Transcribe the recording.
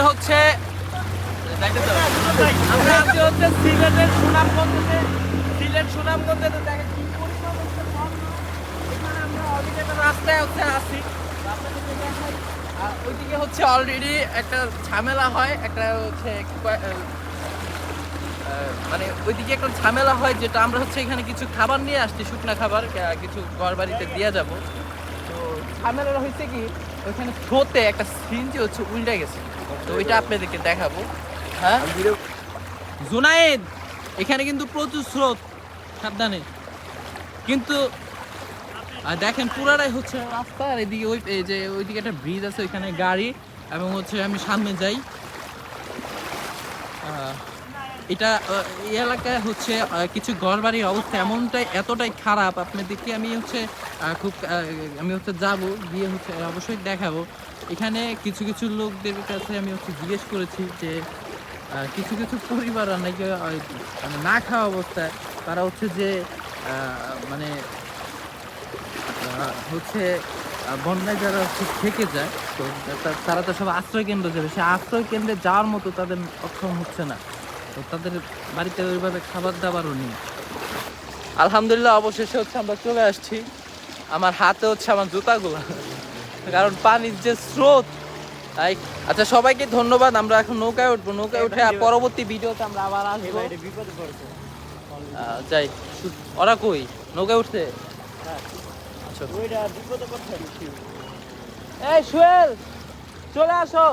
হচ্ছে আমরা আছি হচ্ছে সিলেটের সুনামগঞ্জে। সিলেট সুনামগঞ্জে দেখেন কি পরিমাণ হচ্ছে ঝর্ণা। এখানে আমরা অলরেডি একটা রাস্তায় হচ্ছে আছি। আপনাদেরকে দেখাই। আর ওইদিকে হচ্ছে অলরেডি একটা ঝামেলা হয়, একটা হচ্ছে মানে ওইদিকে একটা ঝামেলা হয়, যেটা আমরা হচ্ছে এখানে কিছু খাবার নিয়ে আসছি, শুকনা খাবার কিছু ঘর বাড়িতে দিয়ে যাব। তো ঝামেলা হয়েছে কি, ওইখানে স্রোতে একটা সিনজি হচ্ছে উল্টে গেছে। তো ওইটা আপনাদেরকে দেখাবো। হ্যাঁ জুনায়েদ, এখানে কিন্তু প্রচুর স্রোত, সাবধানে। কিন্তু দেখেন পুরাটাই হচ্ছে রাস্তা, আর এদিকে ওই এই যে ওইদিকে একটা ব্রিজ আছে, ওইখানে গাড়ি, এবং হচ্ছে আমি সামনে যাই। এটা এই এলাকায় হচ্ছে কিছু ঘরবাড়ির অবস্থা এতটাই খারাপ, আপনাদেরকে আমি হচ্ছে আমি হচ্ছে যাবো, গিয়ে হচ্ছে অবশ্যই দেখাবো। এখানে কিছু কিছু লোকদের কাছে আমি হচ্ছে জিজ্ঞেস করেছি যে কিছু কিছু পরিবার নাকি মানে না খাওয়া অবস্থায় তারা হচ্ছে যে মানে হচ্ছে বন্যায় যারা হচ্ছে থেকে যায়, তো তারা তো সব আশ্রয় কেন্দ্র যাবে, সে আশ্রয় কেন্দ্রে যাওয়ার মতো তাদের অক্ষম হচ্ছে না। তো তাদের বাড়িতে ওইভাবে খাবার দাবারও নেই। আলহামদুলিল্লাহ অবশেষে হচ্ছে আমরা চলে আসছি। আমার হাতে হচ্ছে আমার জুতাগুলো, কারণ পানির যে স্রোত। তাই আচ্ছা, সবাইকে ধন্যবাদ। আমরা এখন নৌকায় উঠবো, নৌকায় উঠে পরবর্তী ভিডিওতে আমরা আবার আসবো। যাই, ওরা কই নৌকায় উঠছে? আচ্ছা, এই সুয়েল চলে আসো।